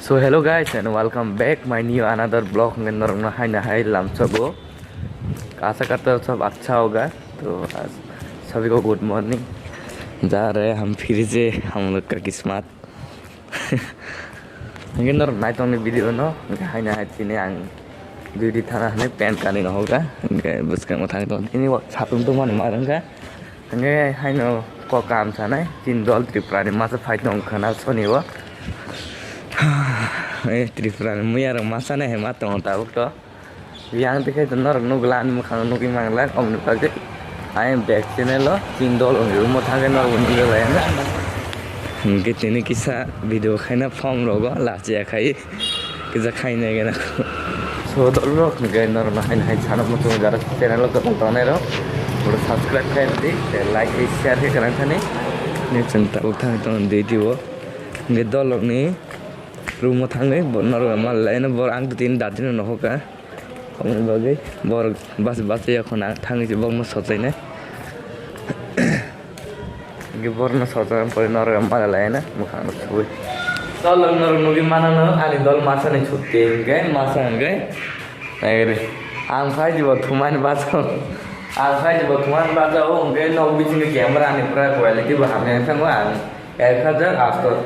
So hello guys and welcome back my new another blog में normal high ना high लाम सबो आशा करता हूँ सब अच्छा होगा। तो आज सभी को गुड मॉर्निंग। जा रहे हैं हम फिर से हम लोग का किस्मत mungkin nor naik tong video no hanya ini yang di tanah ini pen kan ini hoga nggak buskan mau tang tong ini satu tuh mana marang kan nggak hanya kok kam sana cindol tripura ini masa fight nong kenal soni wa tripura ini mui orang masa nih hemat tong tahu tuh yang tiga itu nor nuglan mukang nugi manglar om nugi ayam back CHENELO cindol om rumah tangga nor bunyi lain gitu ini kisah video kayaknya form logo lah aja kayak kita kayaknya gini so dulu nggak normal hanya channel muncul jarak channel ke tonton itu udah subscribe kayak nanti like share ke kalian sana ini cinta utang tonton di video nggak dulu nih rumah tangga normal lainnya borang tuh tin datin noho kan kamu bagai bor bas ya kena tangga sih bang mas hotelnya Giborna soalnya paling orang malah lainnya bukan aku. Soalnya orang nugi mana no, ani dol masa nih cuti, gay masa gay. Akhirnya, angkai juga tuman baca, angkai juga tuman baca. Oh, gay no bikin kamera nih pernah quality bahamnya yang sama. Ekhajar asal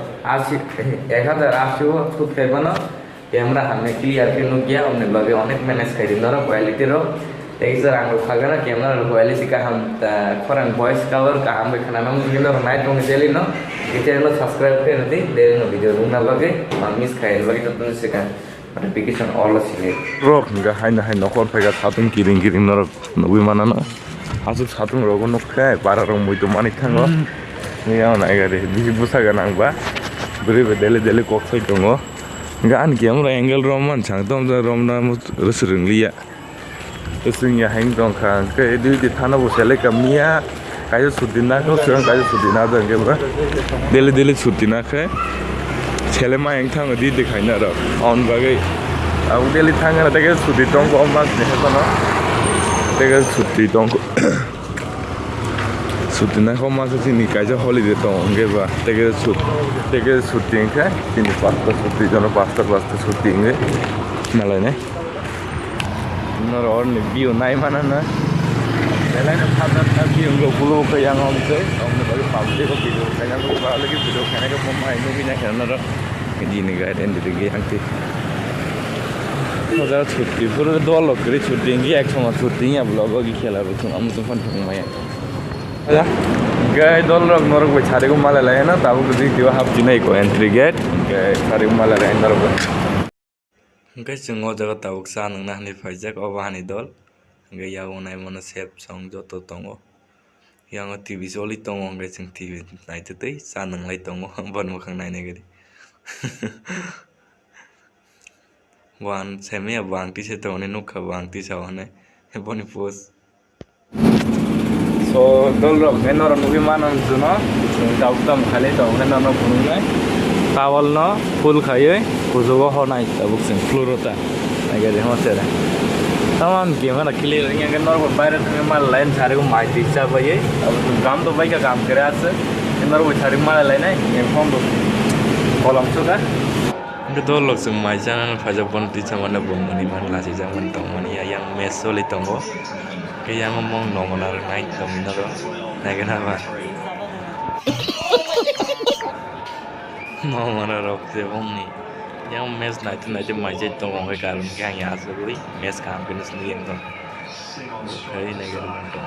cuti kayak mana? Kamera hamnya clear kan nugi ya, omne bagai onek manage kayak dino quality ro. एक sir आंगो खागा ना camera quality का हम Ferran voice cover का हम खाना ना मुझे लोग नाइट में चली ना चैनल सब्सक्राइब कर दी दे नो वीडियो रूना लगे मिस खाए लगे तो तुम से का नोटिफिकेशन ऑल सिले रोक का हाय ना हाय नखर फेगा सातुं किरिं किरिं नर नबी माना ना आसु सातुं रोगो नखाय बारा रंग मुई तो मानि थांगो निया ना गारे बिसि बुसागा नांबा बोरैबा देले देले कक्सै दङ गान कैमरा एंगल रोमान सांगदम रोमना रसरंलिया Terusnya hang dong kan, kayak di tanah bosele kamia, kayak sudina kau sekarang kayak sudina ada enggak bro? Deli sudina kayak, selama yang tang di dekaynya ada, on bagai, aku deli tangga ada kayak sudi dong kau omak nih apa no? Kayak sudi dong, sudina kau masuk sini kayak holiday dong enggak bro? Kayak sudi kayak, ini pasta sudi, jangan pasta sudi enggak, malah nih. नर और ने बियो नाई माना ना line father का बियो को पुलो को yang om से हमने बड़ी पावले को वीडियो खाना को पावले की वीडियो खाने का मम्मा इनो भी ना खाना रो जी ने गाइड एंड दिगे हंती तो जरा छुट्टी पूरे दो लोग करे छुट्टी इंगी एक समय छुट्टी है ब्लॉग की खेला रो तुम हम तो फन ठुक माया है गाइड दो लोग नर को छारे को माला लाए ना ताबू को दी दिवा हाफ जी नहीं को एंट्री गेट गाइड छारे को माला लाए नर को Guys, semua jaga tahu kesana nih FAITGU awalnya dol, gak ya unai mana sep song JOTO tongo, yang TV solid tongo guys yang TV naik tuh sana ngelai tongo, ban bukan naik negeri, ban semia bang ti seto nih nuka bang ti sawane, bani pos. So dol rok, orang nubi mana tuh no, tahu tam kali tahu orang punungai. Tawal no full kaya, kuzogo ho naik tabuk sing florota, naga deh macam mana? Taman gimana clear nya kan nor bayar tu memang lain cari ko mai dica bayi, काम तो by का काम करे आज से, नर वो cari माला lain है, yang form tu kolam suka. Itu dua log sing mai jangan fajar pun dica mana bom mani mana lasi jangan tong mani ya yang mesoli tongo, kayak yang ngomong nomor naik tong ini tu, naga apa? Mau mana rok sih om nih, yang mes naik macet tuh orang kalau mungkin ya asal mes kam kena sendiri tuh, kayak negara mana?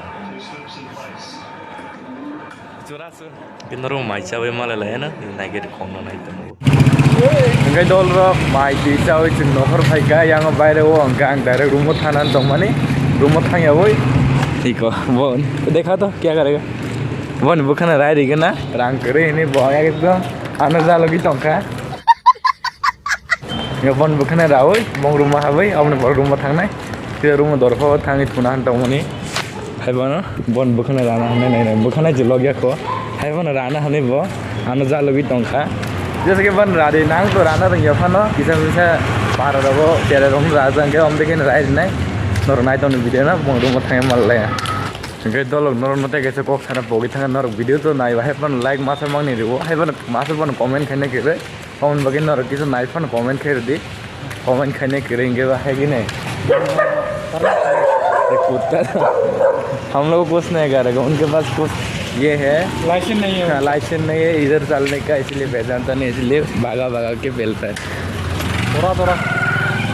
Curah sih, kita rumah macet we malah lain na, negara kono naik tuh. Enggak dol rok, macet cawe cing nohor FAITGU yang bayar uang gang dari rumah tanan tuh mana? Rumah tangga boy, iko, bon, देखा तो क्या करेगा? Bon bukan ride kan na, rang kere ini bawa gitu. Anak saya lagi tongka, ya pun bukan ada awal, mau rumah awal, awalnya baru rumah tangga, kita rumah dorfa tangga punan tong ini, hai mana, pun bukan ada anak ini, bukan aja lagi aku, hai mana ada anak ini bo, anak saya lagi tongka, jadi sekarang rada nang tu rada tu ya mana, kita para rabo, tiada rumah rada angke, om dekin rada ini, normal itu nih video na, mau rumah tangga malah ya. Enggak dulu normal teh kayak kok sana pergi tengah nor video tuh naik, hai pun like masa mang nih, hai pun masa pun komen kayaknya gitu, comment बगे नर किस नाइफन comment Kher दी comment खाने करेंगे है कि नहीं कुत्ता हम लोग कुछ नहीं करेगा उनके पास कुछ ये है लाइसेंस नहीं है लाइसेंस नहीं है इधर चलने का इसलिए पहचानता नहीं इसलिए भागा भागा के बेलता है थोड़ा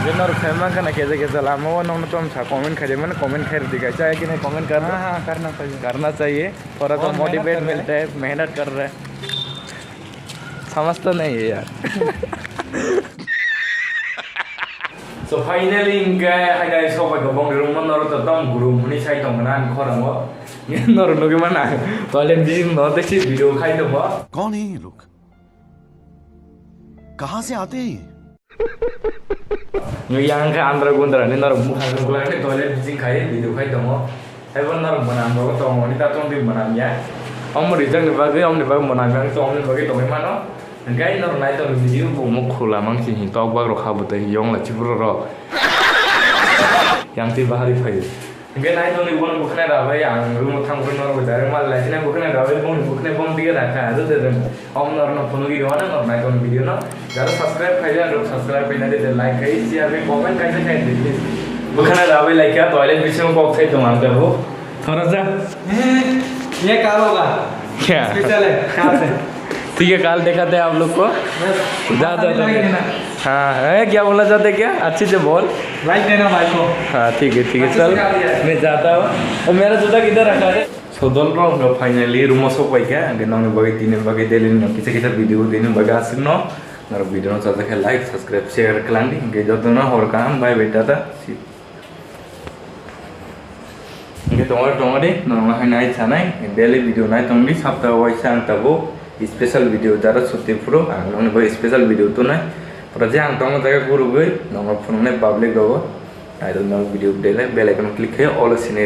जिन फेमस का ना कैसे कैसे लाम वो ना तो हम कमेंट खरीदे मैंने कमेंट खरीद दिखा चाहे कि नहीं कमेंट करना हाँ करना चाहिए थोड़ा तो मोटिवेट मिलता है मेहनत कर रहे हैं समझता नहीं है यार So finally इंगे हाइना सोबाय को बंग रुम नरो तो तम गुरु मुनि साइ दं ना खरंगो ये नरो नुगे माना टॉयलेट भी न देखि वीडियो खाइ दो कौन है ये लोग कहां से आते हैं ये yang ka andra gundra ni naro muha gula ni toilet भी खाइ वीडियो खाइ दं एबन नरो मनाम बो तो नि ता तम भी मनाम या हम रिजन नि बागै हम नि बागै मनाम तो हम नि बागै तो मानो Enggak ini orang itu video mau khula mang sih tau bag rok habu teh yong lah cibur rok yang tiba hari pagi enggak naik tuh nih bukan ada apa yang rumah tanggung orang dari malah sini bukan ada apa bukan bom tiga raka itu deh om orang pun lagi gimana orang naik tuh video no jangan subscribe aja dong subscribe aja deh like aja siapa komen aja kayak gitu bukan ada apa like ya toilet bisa mau pakai tuh mantap bu थोड़ा सा ये काल होगा क्या special है कहाँ से ठीक है काल दिखाते हैं आप लोग को ज़्यादा हाँ है क्या बोलना चाहते क्या अच्छे से बोल लाइक देना भाई को हाँ ठीक है चल मैं जाता हूँ और मेरा जूता किधर रखा है सोदल रो फाइनली रूम सो पाई क्या नौने बगे तीन बगे डेली किसी किसी वीडियो दिन बगे आसिक नो नर वीडियो नो चाहते हैं लाइक सब्सक्राइब शेयर कलांडी के जो तो ना और काम बाय बेटा था इनके टोंगड़ी नौमा है नाइट छानाई डेली वीडियो नाइट टोंगड़ी सप्ताह वाइस आं तबो स्पेशल वीडियो जरा सुते प्रो आं नौने भाई स्पेशल वीडियो तो नाइ प्रजे आं टोंग जगह गुरु गई नौमा फोन में पब्लिक दो आई डोंट नो वीडियो डेले बेल आइकन क्लिक है ऑल सिने